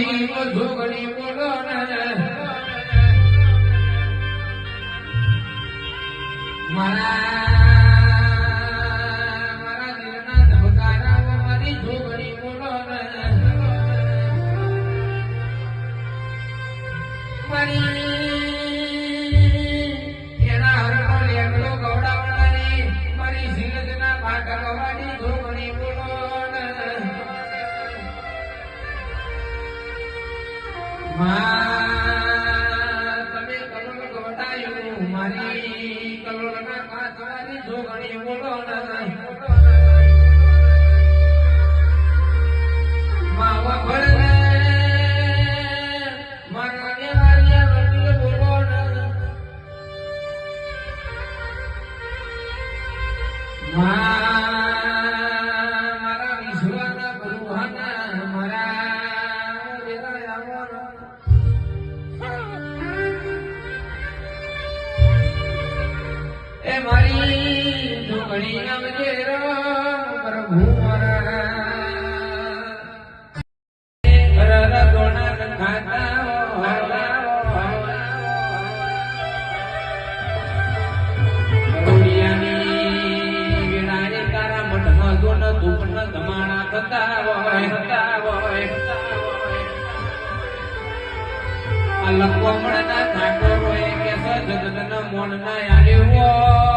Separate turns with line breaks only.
જોગણી બોલો મારા દિલના ધબકારા મારી જોગણી બોલો મારી એના હરકો લેગડો ગવડાવવાની મારી જીલજના ભાગવાની જોગણી બોલો તમે કલોલ ગવડાયું મારી કલોલના કાચવાની જોગણી બોલો માવા ભળને મારા વેવારિયા વડીલ બોલો મારા વિશ્વના ભગવાના મારા વેવાયા એ મારી જોગણી નામ જેરો પ્રભુ મારા રગોના ખાતા રોડિયાની વિનાની તારા મઠમાં જોન ધૂપના ધમાણા થતા હોય આ લખવા મળના ઠાકોર હોય કે સજગતના મોન ના આવ્યો